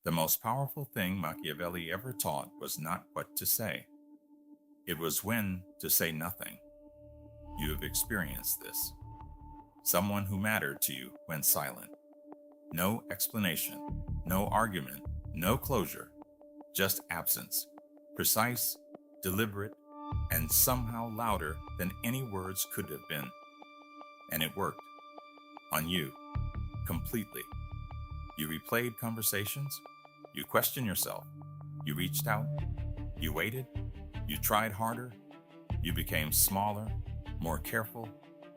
The most powerful thing Machiavelli ever taught was not what to say. It was when to say nothing. You have experienced this. Someone who mattered to you went silent. No explanation, no argument, no closure, just absence. Precise, deliberate, and somehow louder than any words could have been. And it worked. On you. Completely. You replayed conversations. You questioned yourself. You reached out. You waited. You tried harder. You became smaller, more careful,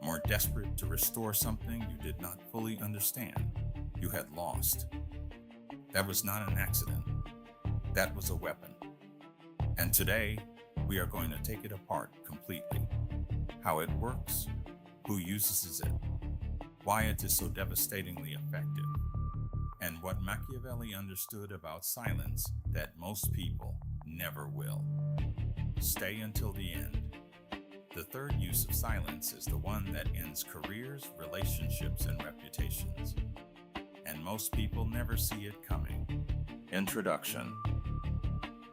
more desperate to restore something you did not fully understand. You had lost. That was not an accident. That was a weapon. And today, we are going to take it apart completely. How it works, who uses it, why it is so devastatingly effective, and what Machiavelli understood about silence that most people never will. Stay until the end. The third use of silence is the one that ends careers, relationships, and reputations. And most people never see it coming. Introduction.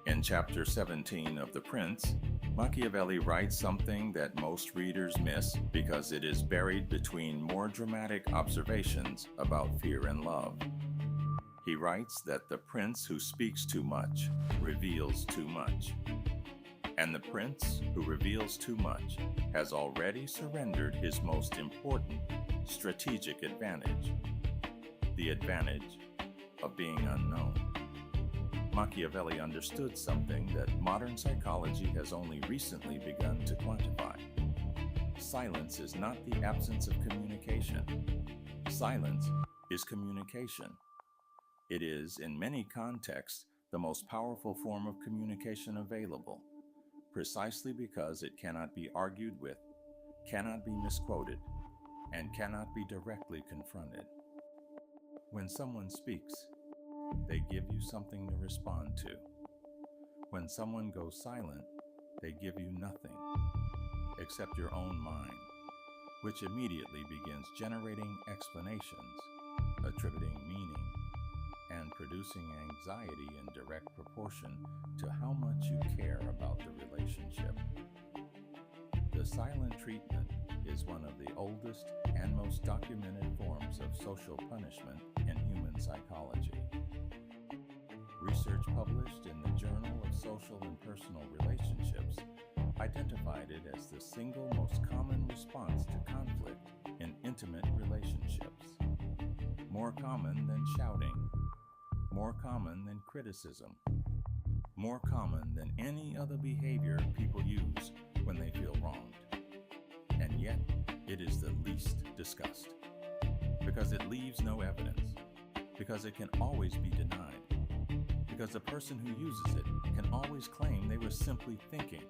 In chapter 17 of The Prince, Machiavelli writes something that most readers miss because it is buried between more dramatic observations about fear and love. He writes that the prince who speaks too much reveals too much. And the prince who reveals too much has already surrendered his most important strategic advantage, the advantage of being unknown. Machiavelli understood something that modern psychology has only recently begun to quantify. Silence is not the absence of communication. Silence is communication. It is, in many contexts, the most powerful form of communication available, precisely because it cannot be argued with, cannot be misquoted, and cannot be directly confronted. When someone speaks, they give you something to respond to. When someone goes silent, they give you nothing except your own mind, which immediately begins generating explanations, attributing meaning, and producing anxiety in direct proportion to how much you care about the relationship. The silent treatment is one of the oldest and most documented forms of social punishment in human psychology. Research published in the Journal of Social and Personal Relationships identified it as the single most common response to conflict in intimate relationships. More common than shouting, more common than criticism, more common than any other behavior people use when they feel wronged. And yet, it is the least discussed, because it leaves no evidence, because it can always be denied, because the person who uses it can always claim they were simply thinking,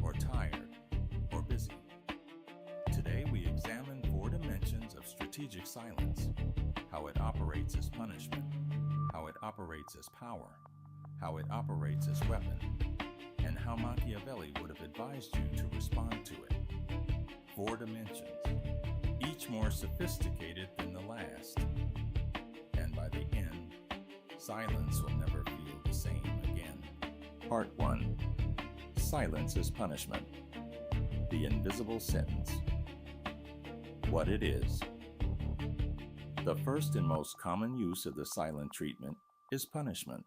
or tired, or busy. Today we examine 4 dimensions of strategic silence: how it operates as punishment, how it operates as power, how it operates as weapon, and how Machiavelli would have advised you to respond to it. 4 dimensions, each more sophisticated than the last. And by the end, silence will never feel the same again. Part 1. Silence is punishment. The invisible sentence. What it is. The first and most common use of the silent treatment is punishment.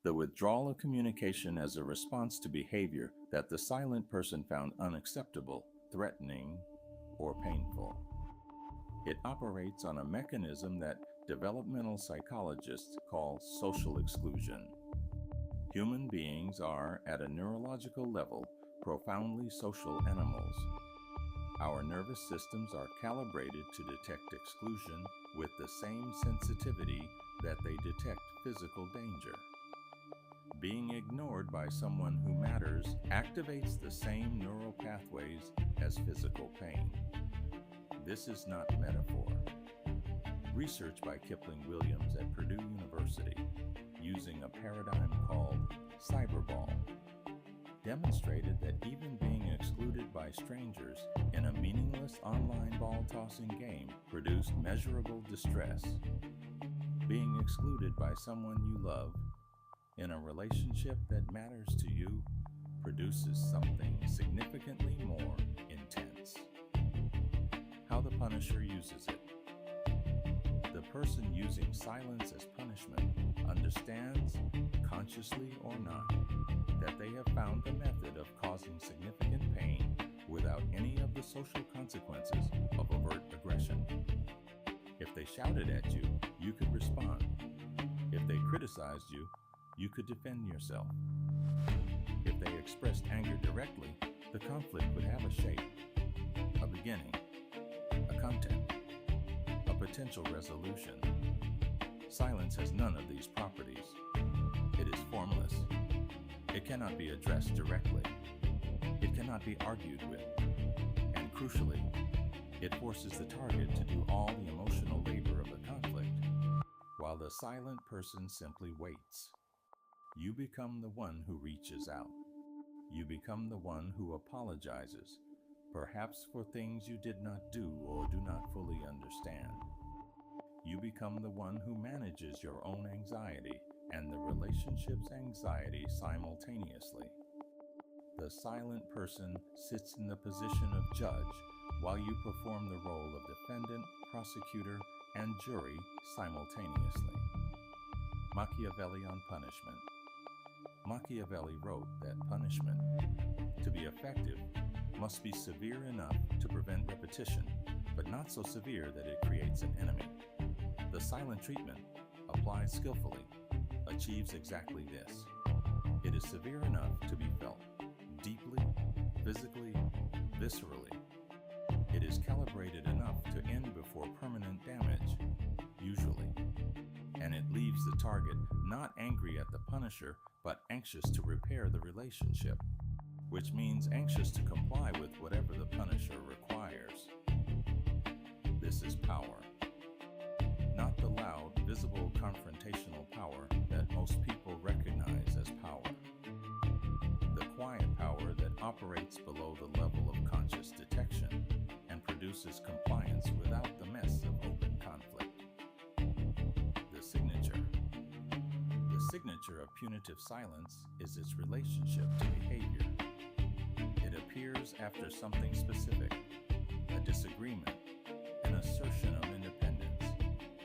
The withdrawal of communication as a response to behavior that the silent person found unacceptable, threatening, or painful. It operates on a mechanism that developmental psychologists call social exclusion. Human beings are, at a neurological level, profoundly social animals. Our nervous systems are calibrated to detect exclusion with the same sensitivity that they detect physical danger. Being ignored by someone who matters activates the same neural pathways as physical pain. This is not metaphor. Research by Kipling Williams at Purdue University, using a paradigm called cyberball, demonstrated that even being excluded by strangers in a meaningless online ball-tossing game produced measurable distress. Being excluded by someone you love in a relationship that matters to you produces something significantly more intense. How the Punisher uses it. The person using silence as punishment understands, consciously or not, that they have found a method of causing significant pain without any of the social consequences of overt aggression. If they shouted at you, you could respond. If they criticized you, you could defend yourself. If they expressed anger directly, the conflict would have a shape, a beginning, a content, a potential resolution. Silence has none of these properties. It is formless. It cannot be addressed directly. It cannot be argued with. And crucially, it forces the target to do all the emotional labor of the conflict, while the silent person simply waits. You become the one who reaches out. You become the one who apologizes, perhaps for things you did not do or do not fully understand. You become the one who manages your own anxiety and the relationship's anxiety simultaneously. The silent person sits in the position of judge while you perform the role of defendant, prosecutor, and jury simultaneously. Machiavelli on punishment. Machiavelli wrote that punishment, to be effective, must be severe enough to prevent repetition, but not so severe that it creates an enemy. The silent treatment, applied skillfully, achieves exactly this. It is severe enough to be felt, deeply, physically, viscerally. It is calibrated enough to end before permanent damage, usually. And it leaves the target not angry at the punisher, but anxious to repair the relationship, which means anxious to comply with whatever the punisher requires. This is power. Not the loud, visible confrontational power that most people recognize as power. The quiet power that operates below the level of conscious detection and produces compliance without the mess of open conflict. The signature. The signature of punitive silence is its relationship to behavior. It appears after something specific, a disagreement, an assertion of independence,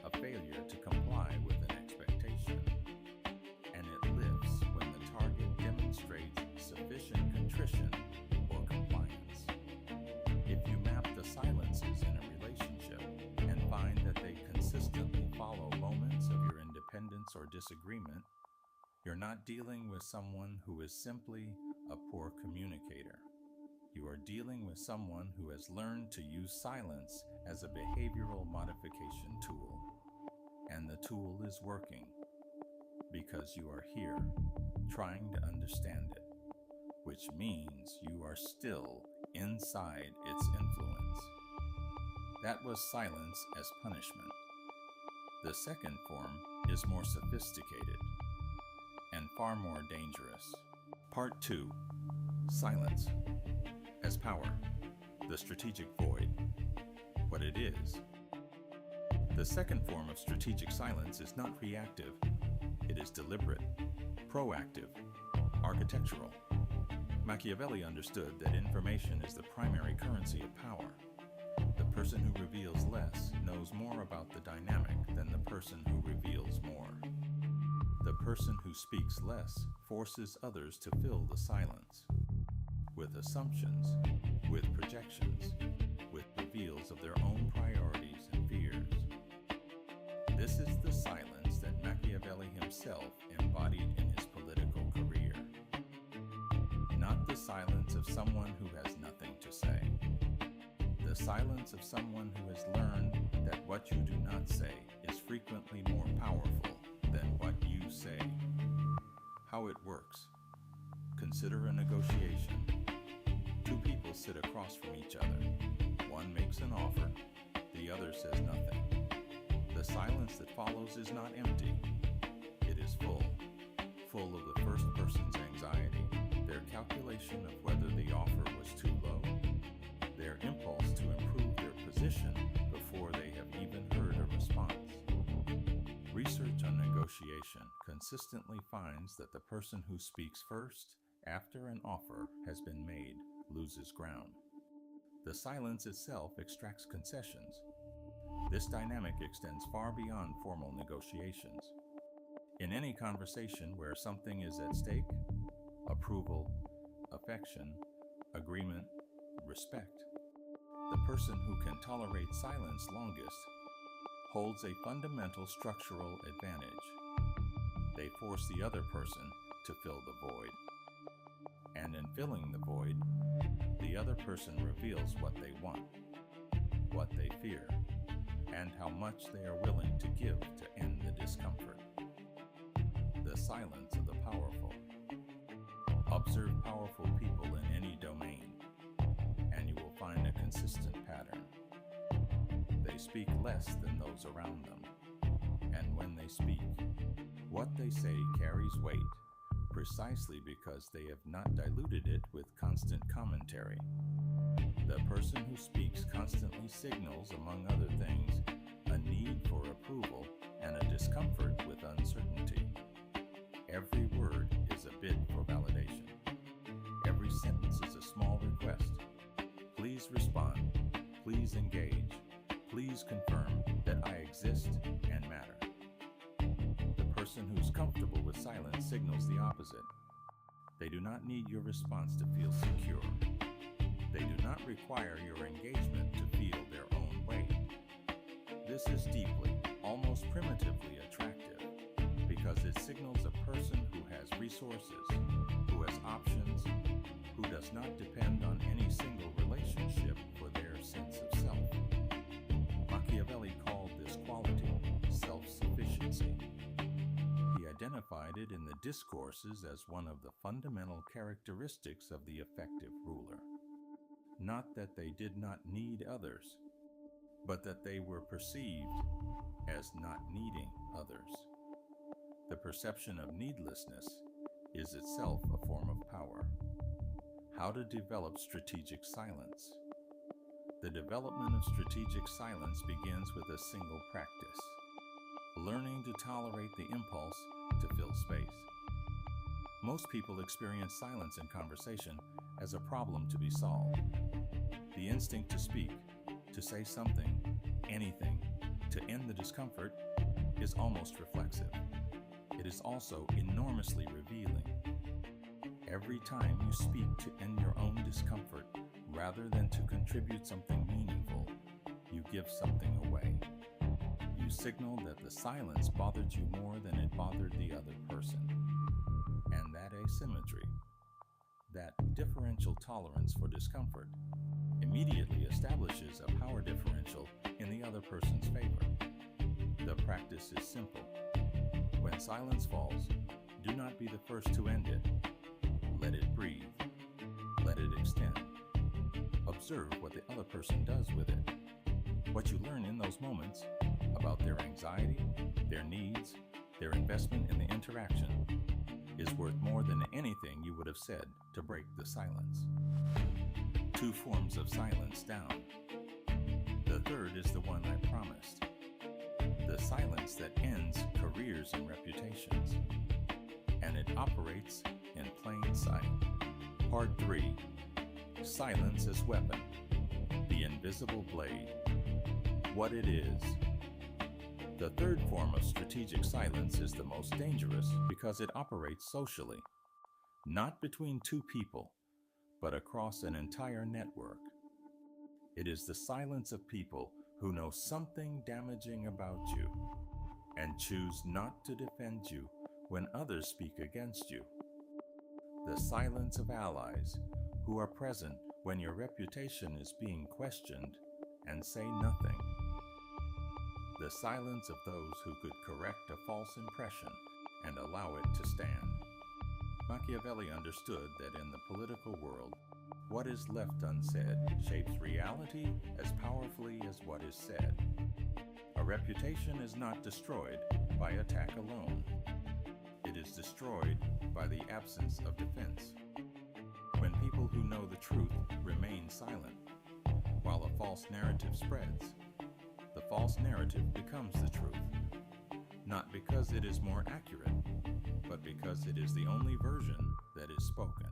a failure to comply with an expectation, and it lifts when the target demonstrates sufficient contrition or compliance. If you map the silences in a relationship and find that they consistently follow moments of your independence or disagreement, you're not dealing with someone who is simply a poor communicator. You are dealing with someone who has learned to use silence as a behavioral modification tool. And the tool is working because you are here trying to understand it, which means you are still inside its influence. That was silence as punishment. The second form is more sophisticated and far more dangerous. Part 2. Silence as power. The strategic void. What it is. The second form of strategic silence is not reactive. It is deliberate, proactive, architectural. Machiavelli understood that information is the primary currency of power. The person who reveals less knows more about the dynamic than the person who reveals more. The person who speaks less forces others to fill the silence with assumptions, with projections, with reveals of their own priorities and fears. This is the silence that Machiavelli himself embodied in his political career. Not the silence of someone who has nothing to say. The silence of someone who has learned that what you do not say is frequently more powerful than what you say. How it works. Consider a negotiation. Two people sit across from each other. One makes an offer, the other says nothing. The silence that follows is not empty. It is full of the first person's anxiety, their calculation of whether the offer was too low, their impulse to improve their position before they have even heard a response. negotiation consistently finds that the person who speaks first after an offer has been made loses ground. The silence itself extracts concessions. This dynamic extends far beyond formal negotiations. In any conversation where something is at stake, approval, affection, agreement, respect, the person who can tolerate silence longest holds a fundamental structural advantage. They force the other person to fill the void. And in filling the void, the other person reveals what they want, what they fear, and how much they are willing to give to end the discomfort. The silence of the powerful. Observe powerful people in any domain, and you will find a consistent pattern. They speak less than those around them, and when they speak, what they say carries weight, precisely because they have not diluted it with constant commentary. The person who speaks constantly signals, among other things, a need for approval and a discomfort with uncertainty. Every word is a bid for validation. Every sentence is a small request. Please respond. Please engage. Please confirm that I exist and matter. The person who's comfortable with silence signals the opposite. They do not need your response to feel secure. They do not require your engagement to feel their own way. This is deeply, almost primitively attractive, because it signals a person who has resources, who has options, who does not depend on any single relationship for their sense of self. Machiavelli called this quality self-sufficiency. He identified it in the discourses as one of the fundamental characteristics of the effective ruler. Not that they did not need others, but that they were perceived as not needing others. The perception of needlessness is itself a form of power. How to develop strategic silence. The development of strategic silence begins with a single practice: learning to tolerate the impulse to fill space. Most people experience silence in conversation as a problem to be solved. The instinct to speak, to say something, anything, to end the discomfort is almost reflexive. It is also enormously revealing. Every time you speak to end your own discomfort, rather than to contribute something meaningful, you give something away. You signal that the silence bothered you more than it bothered the other person. And that asymmetry, that differential tolerance for discomfort, immediately establishes a power differential in the other person's favor. The practice is simple. When silence falls, do not be the first to end it. Let it breathe. Let it extend. Observe what the other person does with it. What you learn in those moments about their anxiety, their needs, their investment in the interaction is worth more than anything you would have said to break the silence. 2 forms of silence down. The third is the one I promised. The silence that ends careers and reputations. And it operates in plain sight. Part 3. Silence as weapon. The invisible blade. What it is. The third form of strategic silence is the most dangerous because it operates socially, not between 2 people, but across an entire network. It is the silence of people who know something damaging about you and choose not to defend you when others speak against you. The silence of allies who are present when your reputation is being questioned and say nothing. The silence of those who could correct a false impression and allow it to stand. Machiavelli understood that in the political world, what is left unsaid shapes reality as powerfully as what is said. A reputation is not destroyed by attack alone. It is destroyed by the absence of defense. When people who know the truth remain silent, while a false narrative spreads, the false narrative becomes the truth. not because it is more accurate, but because it is the only version that is spoken.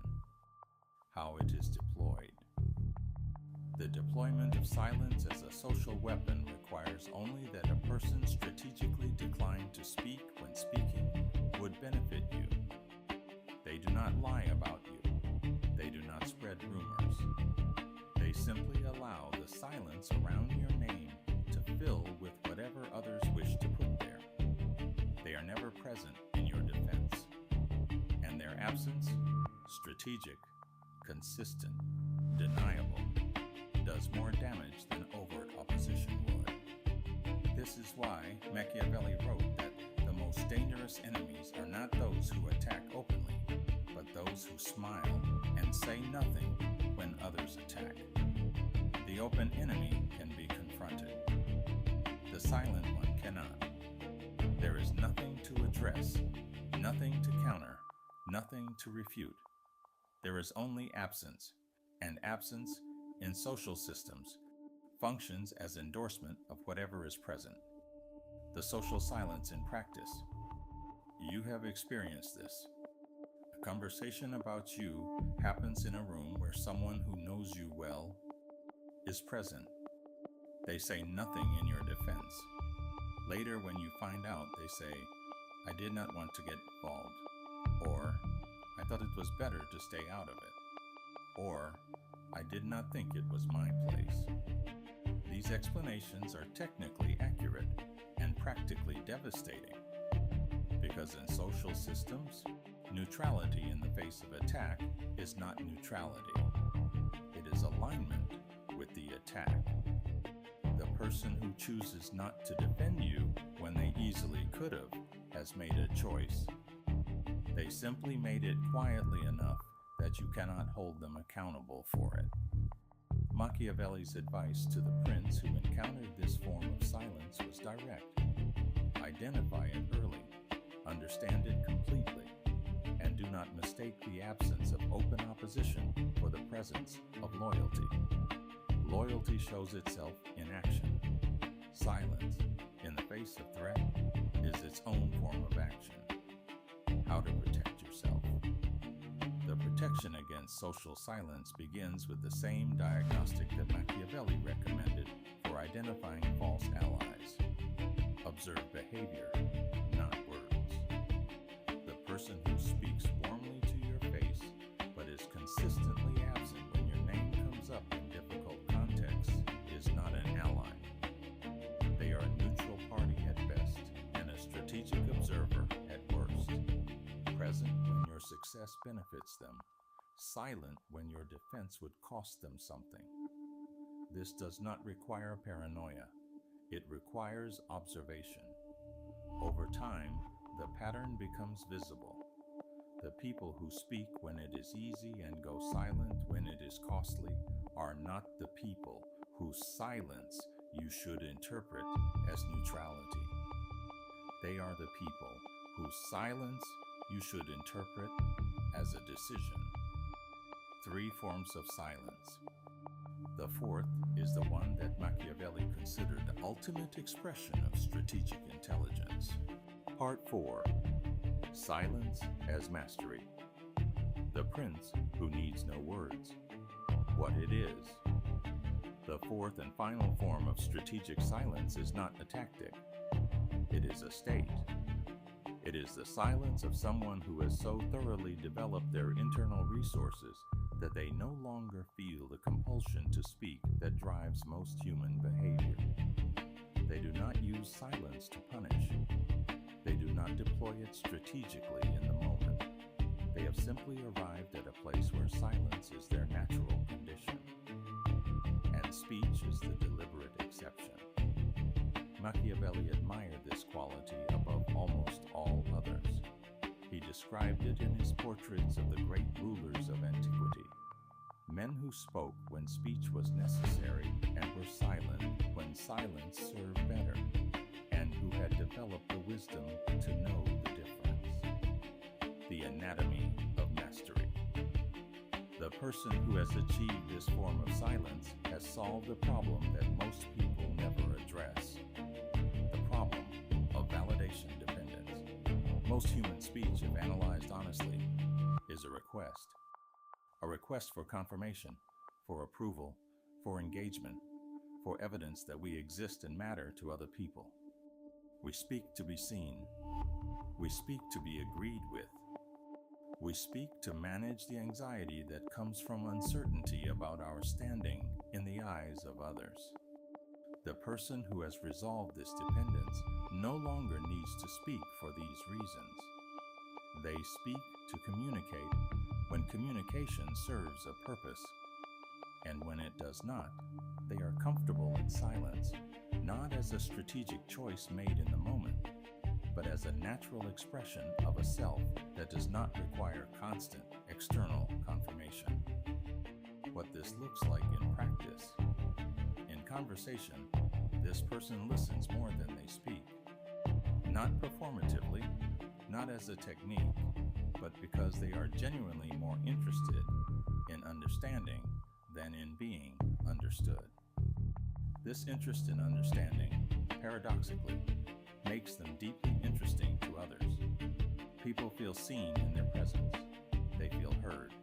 How it is deployed. The deployment of silence as a social weapon requires only that a person strategically decline to speak when speaking would benefit you. They do not lie about you. They do not spread rumors. They simply allow the silence around your name to fill with whatever others wish to put there. They are never present in your defense, and their absence, strategic, consistent, deniable, does more damage than overt opposition would. This is why Machiavelli wrote that the most dangerous enemies are not those who attack openly, but those who smile and say nothing when others attack. The open enemy can be confronted. The silent one cannot. There is nothing to address, nothing to counter, nothing to refute. There is only absence, and absence in social systems functions as endorsement of whatever is present. The social silence in practice. You have experienced this. A conversation about you happens in a room where someone who knows you well is present. They say nothing in your defense. Later, when you find out, they say, "I did not want to get involved," or "I thought it was better to stay out of it," or "I did not think it was my place." These explanations are technically accurate and practically devastating, because in social systems, neutrality in the face of attack is not neutrality. It is alignment with the attack. The person who chooses not to defend you when they easily could have has made a choice. They simply made it quietly enough that you cannot hold them accountable for it. Machiavelli's advice to the prince who encountered this form of silence was direct. Identify it early, understand it completely, and do not mistake the absence of open opposition for the presence of loyalty. Loyalty shows itself in action. Silence, in the face of threat, is its own form of action. How to protect yourself. The protection against social silence begins with the same diagnostic that Machiavelli recommended for identifying false allies. Observe behavior, not words. The person who speaks warmly to your face but is consistently absent when your name comes up in difficult contexts is not an ally. They are a neutral party at best and a strategic observer at worst. Present when your success benefits them, silent when your defense would cost them something. This does not require paranoia. It requires observation. Over time, the pattern becomes visible. The people who speak when it is easy and go silent when it is costly are not the people whose silence you should interpret as neutrality. They are the people whose silence you should interpret as a decision. 3 forms of silence. The fourth is the one that Machiavelli considered the ultimate expression of strategic intelligence. Part 4. Silence as Mastery. The Prince Who Needs No Words. What it is. The fourth and final form of strategic silence is not a tactic. It is a state. It is the silence of someone who has so thoroughly developed their internal resources that they no longer feel the compulsion to speak that drives most human behavior. They do not use silence to punish. They do not deploy it strategically in the moment. They have simply arrived at a place where silence is their natural condition, and speech is the deliberate exception. Machiavelli admired this quality above almost all others. He described it in his portraits of the great rulers of antiquity. Men who spoke when speech was necessary and were silent when silence served better, and who had developed the wisdom to know the difference. The anatomy of mastery. The person who has achieved this form of silence has solved a problem that most people never address. The problem of validation dependence. Most human speech, if analyzed honestly, is a request for confirmation, for approval, for engagement, for evidence that we exist and matter to other people. We speak to be seen. We speak to be agreed with. We speak to manage the anxiety that comes from uncertainty about our standing in the eyes of others. The person who has resolved this dependence no longer needs to speak for these reasons. They speak to communicate when communication serves a purpose, and when it does not, they are comfortable in silence, not as a strategic choice made in the moment, but as a natural expression of a self that does not require constant external confirmation. What this looks like in practice. In conversation, this person listens more than they speak, not performatively, not as a technique, but because they are genuinely more interested in understanding than in being understood. This interest in understanding, paradoxically, makes them deeply interesting to others. People feel seen in their presence. They feel heard.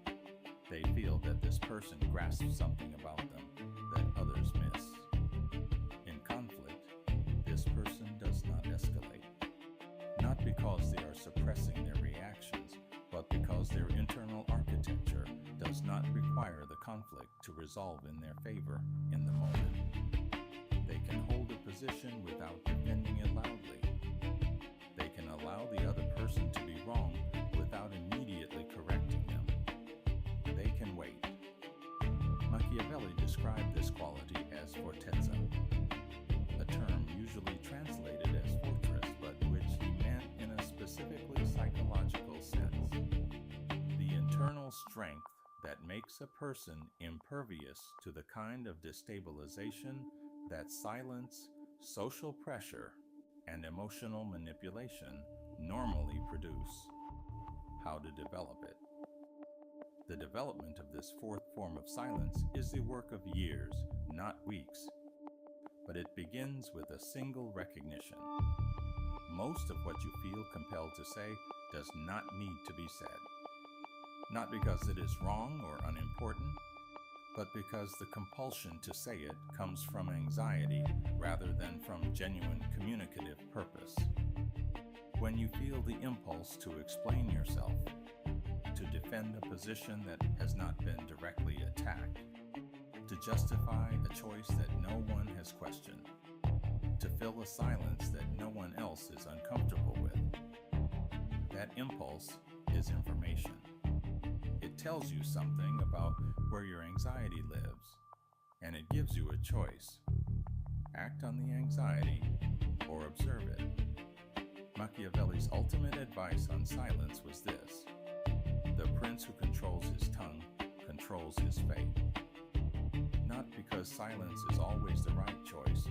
They feel that this person grasps something about them that others miss. In conflict, this person does not escalate, not because they are suppressing their reactions, but because their internal architecture does not require the conflict to resolve in their favor in the moment. They can hold a position without defending it loudly. They can allow the other person to be wrong without immediately correcting them. They can wait. Machiavelli described this quality as fortezza, a term usually translated as fortress, but which he meant in a specifically psychological sense. The internal strength that makes a person impervious to the kind of destabilization that silence, social pressure, and emotional manipulation normally produce. How to develop it. The development of this fourth form of silence is the work of years, not weeks, but it begins with a single recognition. Most of what you feel compelled to say does not need to be said. Not because it is wrong or unimportant, but because the compulsion to say it comes from anxiety rather than from genuine communicative purpose. When you feel the impulse to explain yourself, to defend a position that has not been directly attacked, to justify a choice that no one has questioned, to fill a silence that no one else is uncomfortable with, that impulse is information. It tells you something about where your anxiety lives, and it gives you a choice. Act on the anxiety or observe it. Machiavelli's ultimate advice on silence was this: the prince who controls his tongue controls his fate. Not because silence is always the right choice,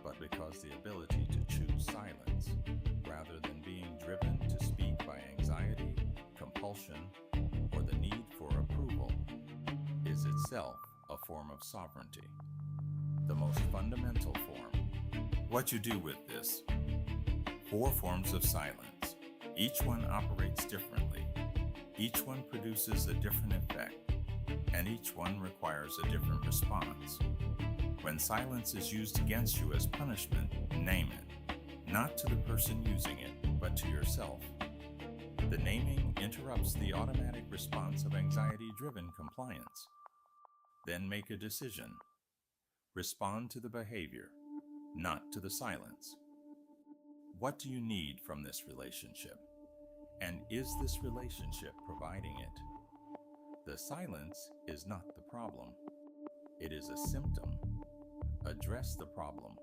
but because the ability to choose silence, rather than being driven to speak by anxiety, compulsion, or the need for approval, is itself a form of sovereignty, the most fundamental form. What you do with this. 4 forms of silence. Each one operates differently. Each one produces a different effect, and each one requires a different response. When silence is used against you as punishment, name it, not to the person using it, but to yourself. The naming interrupts the automatic response of anxiety-driven compliance. Then make a decision. Respond to the behavior, not to the silence. What do you need from this relationship? And is this relationship providing it? The silence is not the problem. It is a symptom. Address the problem.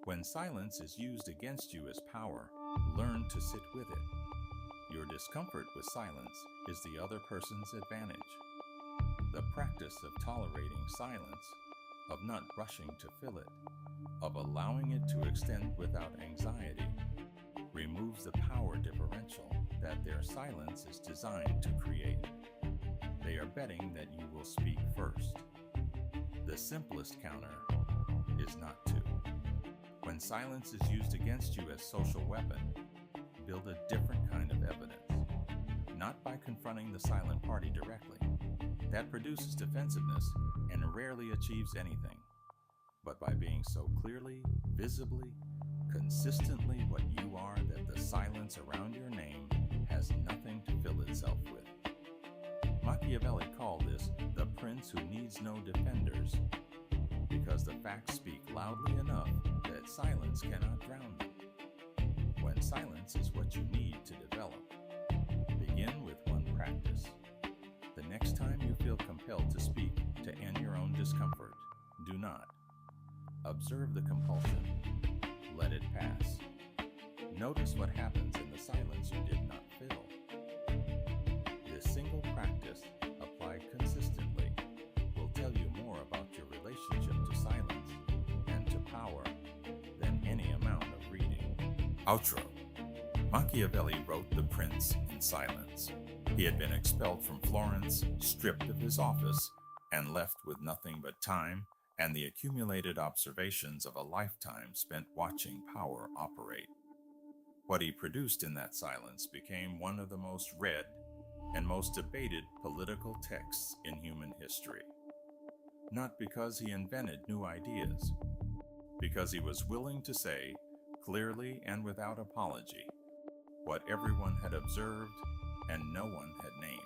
When silence is used against you as power, learn to sit with it. Your discomfort with silence is the other person's advantage. The practice of tolerating silence, of not rushing to fill it, of allowing it to extend without anxiety, removes the power differential that their silence is designed to create. They are betting that you will speak first. The simplest counter is not to. When silence is used against you as social weapon, build a different kind of evidence, not by confronting the silent party directly. That produces defensiveness and rarely achieves anything, but by being so clearly, visibly, consistently what you are that the silence around your name has nothing to fill itself with. Machiavelli called this the prince who needs no defenders, because the facts speak loudly enough that silence cannot drown them. When silence is what you need to develop, begin with one practice. The next time you feel compelled to speak to end your own discomfort, do not. Observe the compulsion. Let it pass. Notice what happens in the silence you did not fill. This single practice, applied consistently, will tell you more about your relationship to silence and to power than any amount of reading. Outro. Machiavelli wrote The Prince in silence. He had been expelled from Florence, stripped of his office, and left with nothing but time and the accumulated observations of a lifetime spent watching power operate. What he produced in that silence became one of the most read and most debated political texts in human history. Not because he invented new ideas, because he was willing to say, clearly and without apology, what everyone had observed and no one had named.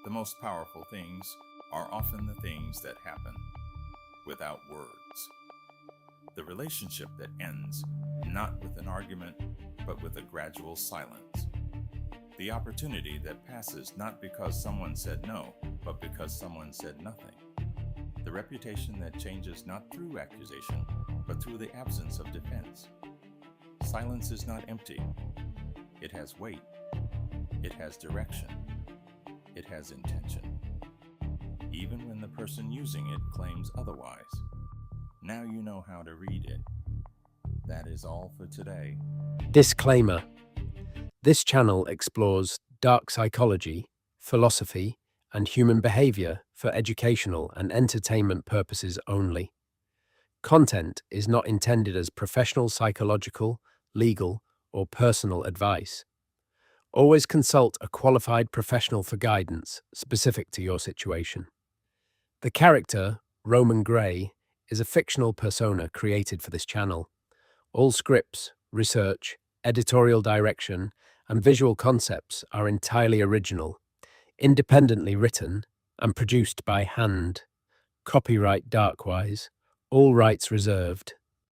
The most powerful things are often the things that happen without words. The relationship that ends not with an argument, but with a gradual silence. The opportunity that passes not because someone said no, but because someone said nothing. The reputation that changes not through accusation, but through the absence of defense. Silence is not empty. It has weight. It has direction. It has intention. Even when the person using it claims otherwise. Now you know how to read it. That is all for today. Disclaimer. This channel explores dark psychology, philosophy, and human behavior for educational and entertainment purposes only. Content is not intended as professional psychological, legal, or personal advice. Always consult a qualified professional for guidance specific to your situation. The character, Roman Gray, is a fictional persona created for this channel. All scripts, research, editorial direction, and visual concepts are entirely original, independently written, and produced by hand. Copyright Darkwise. All rights reserved.